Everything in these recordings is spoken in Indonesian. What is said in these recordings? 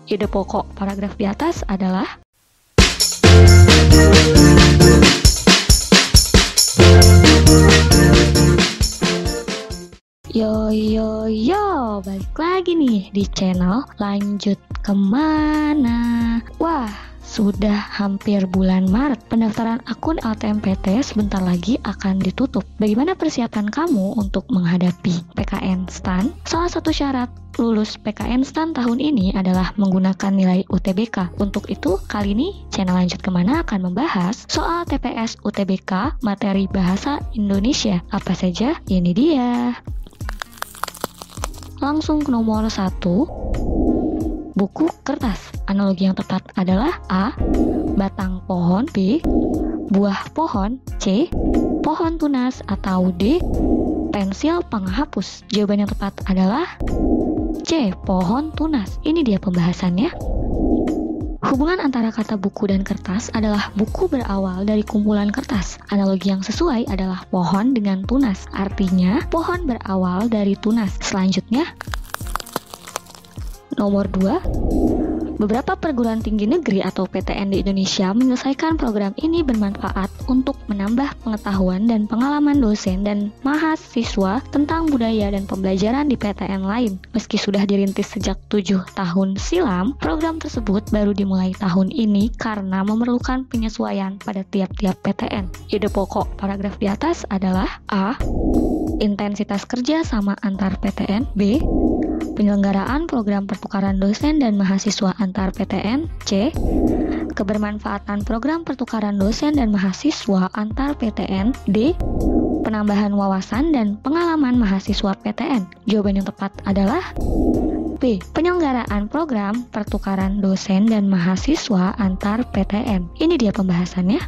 Ide pokok paragraf di atas adalah Yo, balik lagi nih di channel Lanjut Kemana. Wah, sudah hampir bulan Maret. Pendaftaran akun LTMPT sebentar lagi akan ditutup. Bagaimana persiapan kamu untuk menghadapi PKN STAN? Salah satu syarat lulus PKN STAN tahun ini adalah menggunakan nilai UTBK. Untuk itu, kali ini channel Lanjut Kemana akan membahas soal TPS UTBK materi Bahasa Indonesia. Apa saja? Ini dia. Langsung ke nomor 1, buku kertas. Analogi yang tepat adalah A. Batang pohon, B. Buah pohon, C. Pohon tunas, atau D. Pensil penghapus. Jawaban yang tepat adalah C. Pohon tunas. Ini dia pembahasannya. Hubungan antara kata buku dan kertas adalah buku berawal dari kumpulan kertas. Analogi yang sesuai adalah pohon dengan tunas. Artinya, pohon berawal dari tunas. Selanjutnya, nomor 2. Beberapa perguruan tinggi negeri atau PTN di Indonesia menyelesaikan program ini bermanfaat untuk menambah pengetahuan dan pengalaman dosen dan mahasiswa tentang budaya dan pembelajaran di PTN lain. Meski sudah dirintis sejak 7 tahun silam, program tersebut baru dimulai tahun ini karena memerlukan penyesuaian pada tiap-tiap PTN. Ide pokok paragraf di atas adalah A. Intensitas kerja sama antar PTN, B. Penyelenggaraan program pertukaran dosen dan mahasiswa antar PTN, C. Kebermanfaatan program pertukaran dosen dan mahasiswa antar PTN, D. Penambahan wawasan dan pengalaman mahasiswa PTN. Jawaban yang tepat adalah B. Penyelenggaraan program pertukaran dosen dan mahasiswa antar PTN. Ini dia pembahasannya.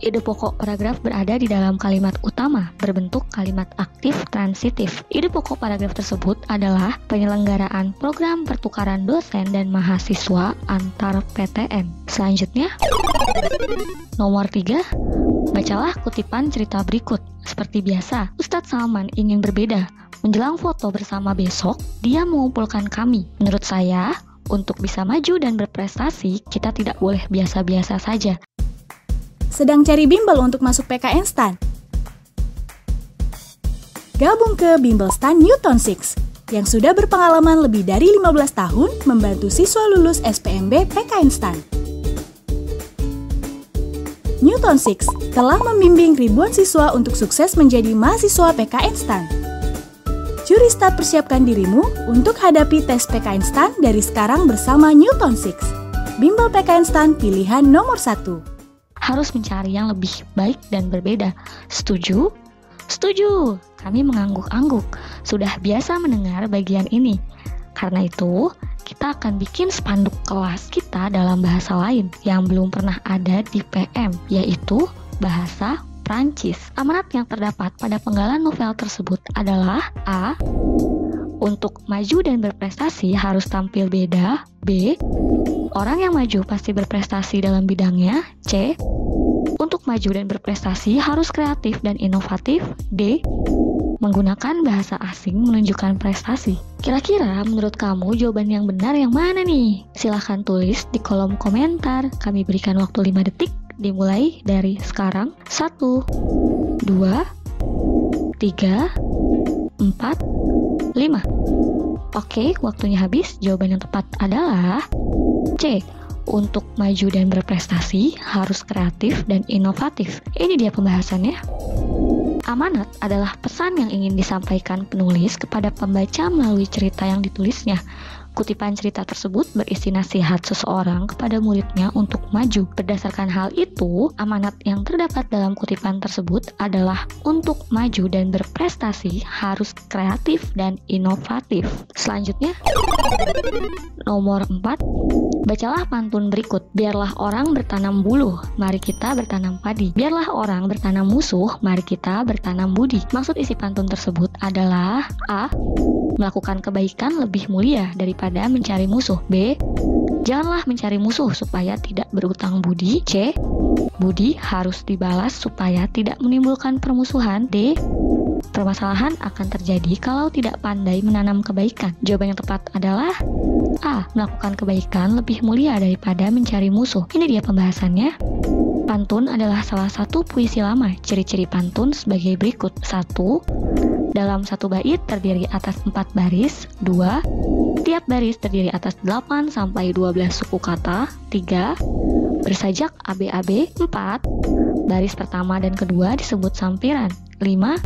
Ide pokok paragraf berada di dalam kalimat utama berbentuk kalimat aktif transitif. Ide pokok paragraf tersebut adalah penyelenggaraan program pertukaran dosen dan mahasiswa antar PTN. Selanjutnya, nomor 3. Bacalah kutipan cerita berikut. Seperti biasa, Ustadz Salman ingin berbeda. Menjelang foto bersama besok, dia mengumpulkan kami. Menurut saya, untuk bisa maju dan berprestasi, kita tidak boleh biasa-biasa saja. Sedang cari bimbel untuk masuk PKN STAN? Gabung ke Bimbel STAN Newton 6 yang sudah berpengalaman lebih dari 15 tahun membantu siswa lulus SPMB PKN STAN. Newton 6 telah membimbing ribuan siswa untuk sukses menjadi mahasiswa PKN STAN. Curi start, persiapkan dirimu untuk hadapi tes PKN STAN dari sekarang bersama Newton 6. Bimbel PKN STAN pilihan nomor 1. Harus mencari yang lebih baik dan berbeda. Setuju? Setuju! Kami mengangguk-angguk. Sudah biasa mendengar bagian ini. Karena itu, kita akan bikin spanduk kelas kita dalam bahasa lain yang belum pernah ada di PM, yaitu bahasa Prancis. Amanat yang terdapat pada penggalan novel tersebut adalah A. Untuk maju dan berprestasi harus tampil beda. B. Orang yang maju pasti berprestasi dalam bidangnya. C. Untuk maju dan berprestasi harus kreatif dan inovatif. D. Menggunakan bahasa asing menunjukkan prestasi. Kira-kira menurut kamu jawaban yang benar yang mana nih? Silahkan tulis di kolom komentar. Kami berikan waktu 5 detik dimulai dari sekarang. 1, 2, 3, 4, 5. Oke, waktunya habis. Jawaban yang tepat adalah C. Untuk maju dan berprestasi harus kreatif dan inovatif. Ini dia pembahasannya. Amanat adalah pesan yang ingin disampaikan penulis kepada pembaca melalui cerita yang ditulisnya. Kutipan cerita tersebut berisi nasihat seseorang kepada muridnya untuk maju. Berdasarkan hal itu, amanat yang terdapat dalam kutipan tersebut adalah untuk maju dan berprestasi harus kreatif dan inovatif. Selanjutnya, nomor 4. Bacalah pantun berikut. Biarlah orang bertanam buluh, mari kita bertanam padi. Biarlah orang bertanam musuh, mari kita bertanam budi. Maksud isi pantun tersebut adalah A. Melakukan kebaikan lebih mulia daripada mencari musuh. B. Janganlah mencari musuh supaya tidak berutang budi. C. Budi harus dibalas supaya tidak menimbulkan permusuhan. D. Permasalahan akan terjadi kalau tidak pandai menanam kebaikan. Jawaban yang tepat adalah A. Melakukan kebaikan lebih mulia daripada mencari musuh. Ini dia pembahasannya. Pantun adalah salah satu puisi lama. Ciri-ciri pantun sebagai berikut. 1. Dalam satu bait terdiri atas 4 baris. 2. Tiap baris terdiri atas 8 sampai 12 suku kata. 3. Bersajak ABAB. 4. Baris pertama dan kedua disebut sampiran. 5.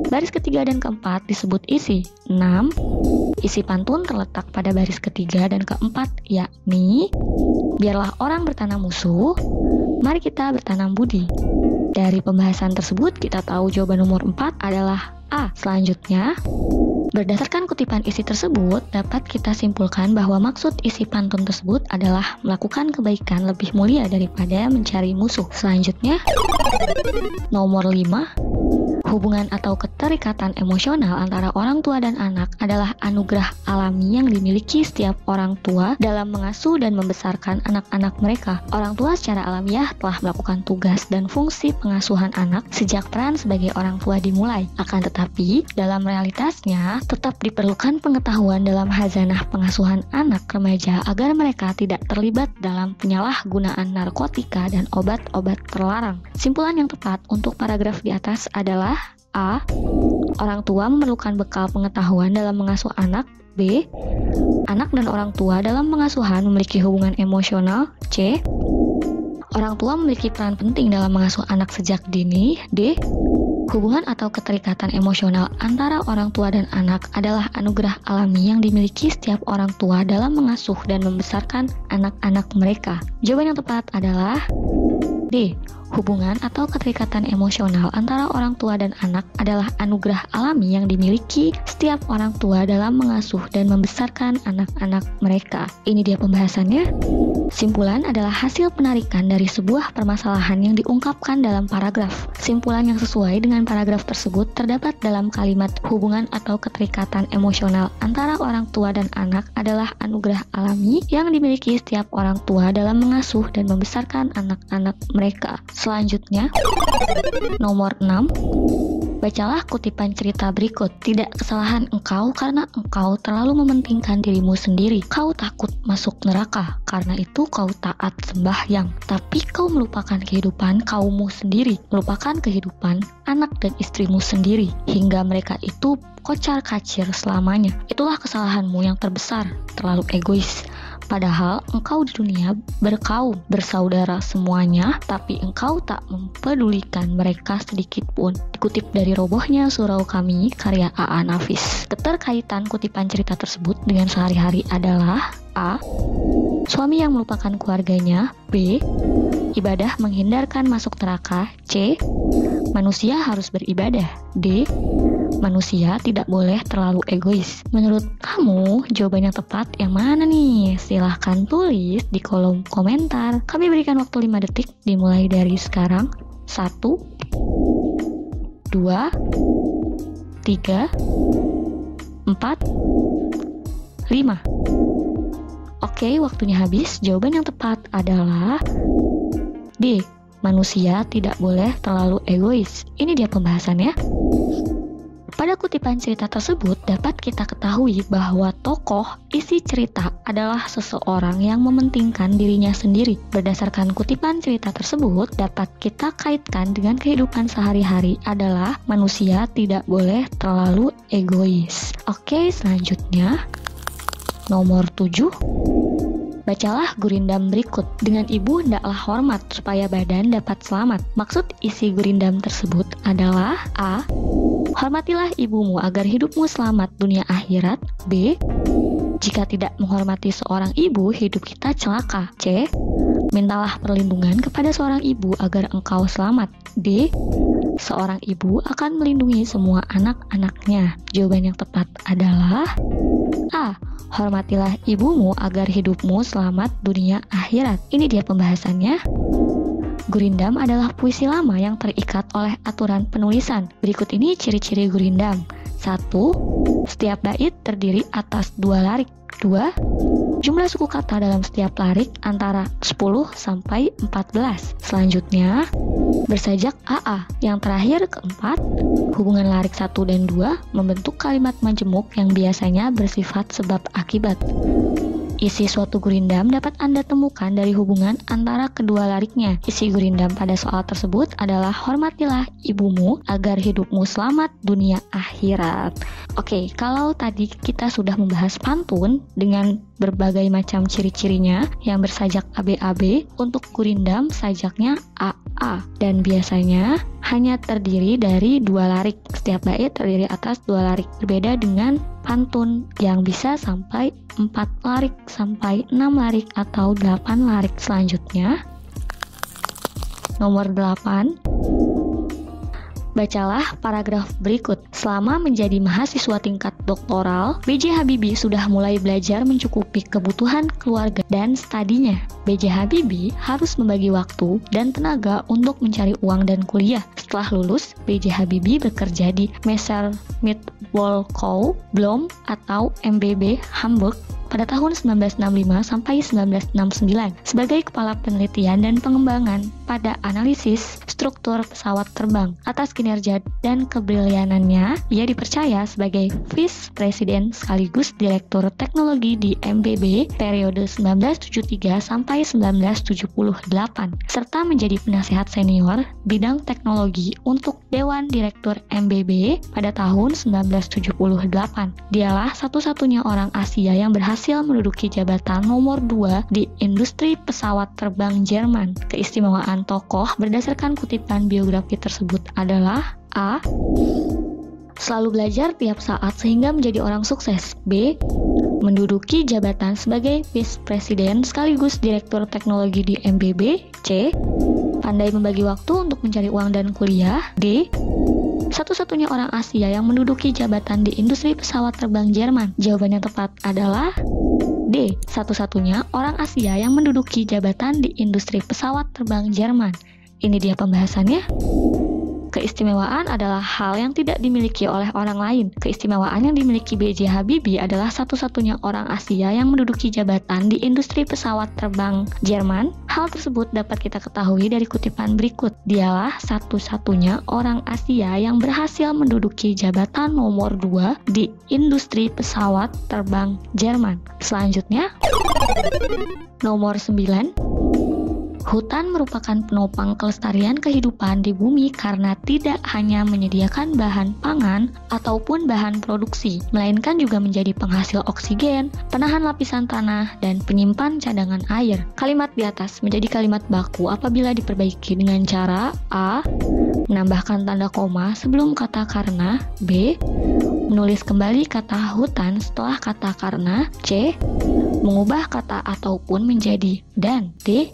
Baris ketiga dan keempat disebut isi. 6. Isi pantun terletak pada baris ketiga dan keempat, yakni biarlah orang bertanam musuh, mari kita bertanam budi. Dari pembahasan tersebut kita tahu jawaban nomor 4 adalah A. Selanjutnya, berdasarkan kutipan isi tersebut, dapat kita simpulkan bahwa maksud isi pantun tersebut adalah melakukan kebaikan lebih mulia daripada mencari musuh. Selanjutnya, nomor 5, hubungan atau keterikatan emosional antara orang tua dan anak adalah anugerah alami yang dimiliki setiap orang tua dalam mengasuh dan membesarkan anak-anak mereka. Orang tua secara alamiah telah melakukan tugas dan fungsi pengasuhan anak sejak peran sebagai orang tua dimulai. Akan tetapi, dalam realitasnya tetap diperlukan pengetahuan dalam hazanah pengasuhan anak remaja agar mereka tidak terlibat dalam penyalahgunaan narkotika dan obat-obat terlarang. Simpulan yang tepat untuk paragraf di atas adalah A. Orang tua memerlukan bekal pengetahuan dalam mengasuh anak. B. Anak dan orang tua dalam pengasuhan memiliki hubungan emosional. C. Orang tua memiliki peran penting dalam mengasuh anak sejak dini. D. Hubungan atau keterikatan emosional antara orang tua dan anak adalah anugerah alami yang dimiliki setiap orang tua dalam mengasuh dan membesarkan anak-anak mereka. Jawaban yang tepat adalah D. Hubungan atau keterikatan emosional antara orang tua dan anak adalah anugerah alami yang dimiliki setiap orang tua dalam mengasuh dan membesarkan anak-anak mereka. Ini dia pembahasannya. Simpulan adalah hasil penarikan dari sebuah permasalahan yang diungkapkan dalam paragraf. Simpulan yang sesuai dengan paragraf tersebut terdapat dalam kalimat hubungan atau keterikatan emosional antara orang tua dan anak adalah anugerah alami yang dimiliki setiap orang tua dalam mengasuh dan membesarkan anak-anak mereka. Selanjutnya, nomor 6. Bacalah kutipan cerita berikut. Tidak kesalahan engkau karena engkau terlalu mementingkan dirimu sendiri. Kau takut masuk neraka, karena itu kau taat sembahyang. Tapi kau melupakan kehidupan kaummu sendiri, melupakan kehidupan anak dan istrimu sendiri, hingga mereka itu kocar-kacir selamanya. Itulah kesalahanmu yang terbesar, terlalu egois. Padahal engkau di dunia berkaum, bersaudara semuanya, tapi engkau tak mempedulikan mereka sedikit pun. Dikutip dari Robohnya Surau Kami, karya A.A. Nafis. Keterkaitan kutipan cerita tersebut dengan sehari-hari adalah A. Suami yang melupakan keluarganya. B. Ibadah menghindarkan masuk neraka. C. Manusia harus beribadah. D. Manusia tidak boleh terlalu egois. Menurut kamu, jawaban yang tepat yang mana nih? Silahkan tulis di kolom komentar. Kami berikan waktu 5 detik dimulai dari sekarang. 1, 2, 3, 4, 5. Oke, waktunya habis. Jawaban yang tepat adalah D. Manusia tidak boleh terlalu egois. Ini dia pembahasannya. Pada kutipan cerita tersebut dapat kita ketahui bahwa tokoh isi cerita adalah seseorang yang mementingkan dirinya sendiri. Berdasarkan kutipan cerita tersebut dapat kita kaitkan dengan kehidupan sehari-hari adalah manusia tidak boleh terlalu egois. Oke, selanjutnya nomor 7. Bacalah gurindam berikut. Dengan ibu hendaklah hormat supaya badan dapat selamat. Maksud isi gurindam tersebut adalah A. Hormatilah ibumu agar hidupmu selamat dunia akhirat. B. Jika tidak menghormati seorang ibu, hidup kita celaka. C. Mintalah perlindungan kepada seorang ibu agar engkau selamat. D. Seorang ibu akan melindungi semua anak-anaknya. Jawaban yang tepat adalah A. Hormatilah ibumu agar hidupmu selamat dunia akhirat. Ini dia pembahasannya. Gurindam adalah puisi lama yang terikat oleh aturan penulisan. Berikut ini ciri-ciri gurindam. 1. Setiap bait terdiri atas 2 larik. 2. Jumlah suku kata dalam setiap larik antara 10 sampai 14. Selanjutnya, bersajak AA. Yang terakhir keempat, hubungan larik 1 dan 2 membentuk kalimat majemuk yang biasanya bersifat sebab akibat. Isi suatu gurindam dapat Anda temukan dari hubungan antara kedua lariknya. Isi gurindam pada soal tersebut adalah hormatilah ibumu agar hidupmu selamat dunia akhirat. Oke, kalau tadi kita sudah membahas pantun dengan berbagai macam ciri-cirinya yang bersajak ABAB, untuk gurindam sajaknya AA dan biasanya hanya terdiri dari 2 larik. Setiap bait terdiri atas 2 larik. Berbeda dengan pantun yang bisa sampai 4 larik sampai 6 larik atau 8 larik. Selanjutnya, nomor 8. Bacalah paragraf berikut. Selama menjadi mahasiswa tingkat doktoral, B.J. Habibie sudah mulai belajar mencukupi kebutuhan keluarga dan studinya. B.J. Habibie harus membagi waktu dan tenaga untuk mencari uang dan kuliah. Setelah lulus, B.J. Habibie bekerja di Messer-Schmidt-Volkow Blohm atau MBB Hamburg pada tahun 1965 sampai 1969 sebagai kepala penelitian dan pengembangan pada analisis struktur pesawat terbang. Atas kinerja dan kebrilianannya, ia dipercaya sebagai Vice President sekaligus Direktur Teknologi di MBB periode 1973 sampai 1978 serta menjadi penasehat senior bidang teknologi untuk Dewan Direktur MBB pada tahun 1978. Dialah satu-satunya orang Asia yang berhasil menduduki jabatan nomor 2 di industri pesawat terbang Jerman. Keistimewaan tokoh berdasarkan kutipan biografi tersebut adalah A. Selalu belajar tiap saat sehingga menjadi orang sukses. B. Menduduki jabatan sebagai Vice President sekaligus Direktur Teknologi di MBB. C. Pandai membagi waktu untuk mencari uang dan kuliah. D. Satu-satunya orang Asia yang menduduki jabatan di industri pesawat terbang Jerman. Jawaban yang tepat adalah D. Satu-satunya orang Asia yang menduduki jabatan di industri pesawat terbang Jerman. Ini dia pembahasannya. Keistimewaan adalah hal yang tidak dimiliki oleh orang lain. Keistimewaan yang dimiliki B.J. Habibie adalah satu-satunya orang Asia yang menduduki jabatan di industri pesawat terbang Jerman. Hal tersebut dapat kita ketahui dari kutipan berikut. Dialah satu-satunya orang Asia yang berhasil menduduki jabatan nomor 2 di industri pesawat terbang Jerman. Selanjutnya, nomor 9. Hutan merupakan penopang kelestarian kehidupan di bumi karena tidak hanya menyediakan bahan pangan ataupun bahan produksi, melainkan juga menjadi penghasil oksigen, penahan lapisan tanah, dan penyimpan cadangan air. Kalimat di atas menjadi kalimat baku apabila diperbaiki dengan cara A. Menambahkan tanda koma sebelum kata karena. B. Menulis kembali kata hutan setelah kata karena. C. Mengubah kata ataupun menjadi dan. D.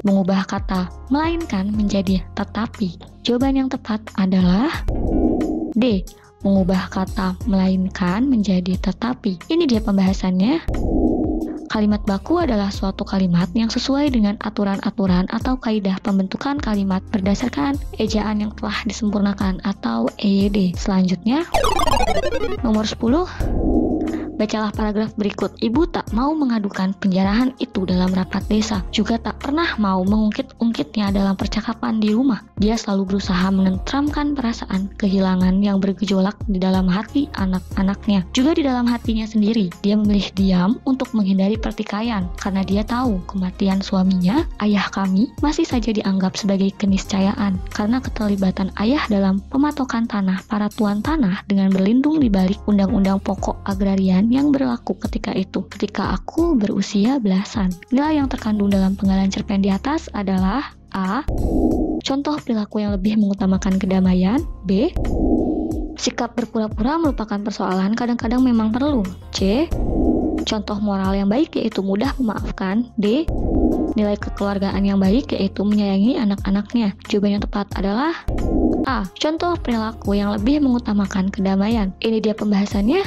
Mengubah kata melainkan menjadi tetapi. Jawaban yang tepat adalah D. Mengubah kata melainkan menjadi tetapi. Ini dia pembahasannya. Kalimat baku adalah suatu kalimat yang sesuai dengan aturan-aturan atau kaidah pembentukan kalimat berdasarkan ejaan yang telah disempurnakan atau EYD. Selanjutnya, nomor 10. Bacalah paragraf berikut. Ibu tak mau mengadukan penjarahan itu dalam rapat desa, juga tak pernah mau mengungkit-ungkitnya dalam percakapan di rumah. Dia selalu berusaha menenteramkan perasaan kehilangan yang bergejolak di dalam hati anak-anaknya. Juga di dalam hatinya sendiri, dia memilih diam untuk menghindari pertikaian, karena dia tahu kematian suaminya, ayah kami, masih saja dianggap sebagai keniscayaan, karena keterlibatan ayah dalam pematokan tanah para tuan tanah dengan berlindung di balik undang-undang pokok agrarian yang berlaku ketika itu, ketika aku berusia belasan. Nilai yang terkandung dalam penggalan cerpen di atas adalah A. Contoh perilaku yang lebih mengutamakan kedamaian. B. Sikap berpura-pura merupakan persoalan kadang-kadang memang perlu. C. Contoh moral yang baik yaitu mudah memaafkan. D. Nilai kekeluargaan yang baik yaitu menyayangi anak-anaknya. Jawaban yang tepat adalah A. Contoh perilaku yang lebih mengutamakan kedamaian. Ini dia pembahasannya.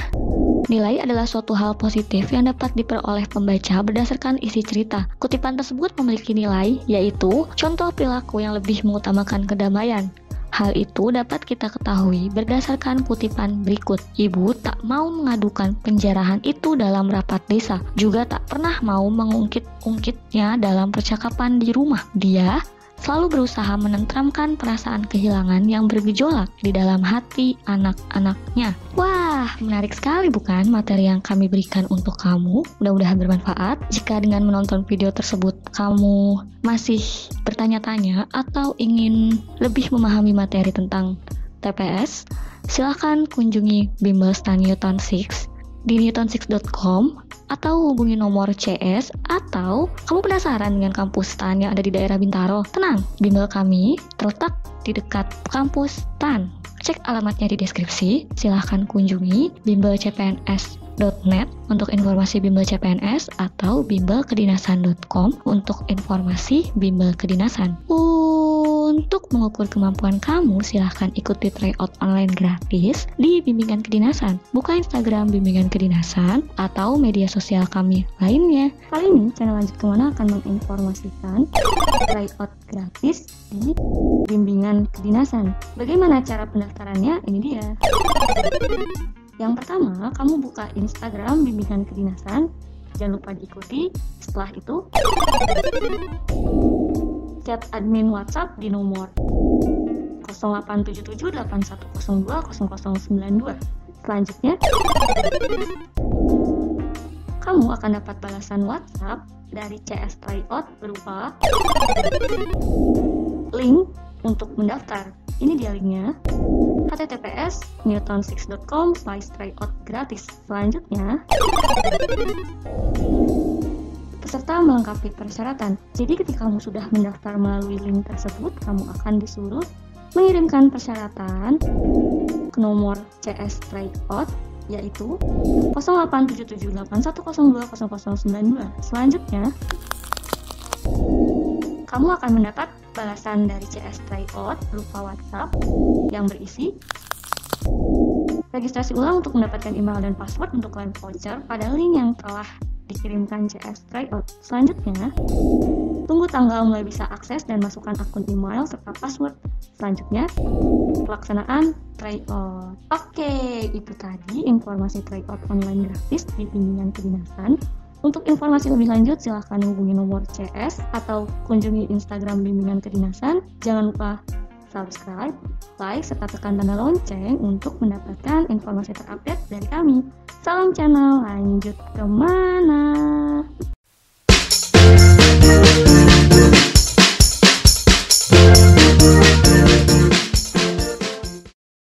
Nilai adalah suatu hal positif yang dapat diperoleh pembaca berdasarkan isi cerita. Kutipan tersebut memiliki nilai, yaitu contoh perilaku yang lebih mengutamakan kedamaian. Hal itu dapat kita ketahui berdasarkan kutipan berikut. Ibu tak mau mengadukan penjarahan itu dalam rapat desa, juga tak pernah mau mengungkit-ungkitnya dalam percakapan di rumah. Dia selalu berusaha menenteramkan perasaan kehilangan yang bergejolak di dalam hati anak-anaknya. Wah, menarik sekali bukan materi yang kami berikan untuk kamu? Mudah-mudahan bermanfaat. Jika dengan menonton video tersebut kamu masih bertanya-tanya atau ingin lebih memahami materi tentang TPS, silakan kunjungi bimbel stan Newton 6 di newton6.com atau hubungi nomor CS, atau kamu penasaran dengan kampus STAN yang ada di daerah Bintaro? Tenang, bimbel kami terletak di dekat kampus STAN. Cek alamatnya di deskripsi. Silahkan kunjungi bimbelcpns.net untuk informasi bimbel CPNS atau bimbelkedinasan.com untuk informasi bimbel kedinasan. Untuk mengukur kemampuan kamu, silahkan ikuti tryout online gratis di Bimbingan Kedinasan. Buka Instagram Bimbingan Kedinasan atau media sosial kami lainnya. Kali ini, channel Lanjut Kemana akan menginformasikan tryout gratis di Bimbingan Kedinasan. Bagaimana cara pendaftarannya? Ini dia. Yang pertama, kamu buka Instagram Bimbingan Kedinasan. Jangan lupa diikuti. Setelah itu, chat admin WhatsApp di nomor 087781020092. Selanjutnya, kamu akan dapat balasan WhatsApp dari CS Tryout berupa link untuk mendaftar. Ini dia linknya, https newton6.com/tryout gratis. Selanjutnya, peserta melengkapi persyaratan. Jadi ketika kamu sudah mendaftar melalui link tersebut, kamu akan disuruh mengirimkan persyaratan ke nomor CS Tryout, yaitu 087781020092. Selanjutnya, kamu akan mendapat balasan dari CS Tryout berupa WhatsApp yang berisi registrasi ulang untuk mendapatkan email dan password untuk klaim voucher pada link yang telah dikirimkan CS Tryout. Selanjutnya, tunggu tanggal mulai bisa akses dan masukkan akun email serta password. Selanjutnya, pelaksanaan tryout. Oke, itu tadi informasi tryout online gratis di Bimbingan Kedinasan. Untuk informasi lebih lanjut, silahkan hubungi nomor CS atau kunjungi Instagram Bimbingan Kedinasan. Jangan lupa subscribe, like, serta tekan tanda lonceng untuk mendapatkan informasi terupdate dari kami. Salam channel Lanjut Kemana.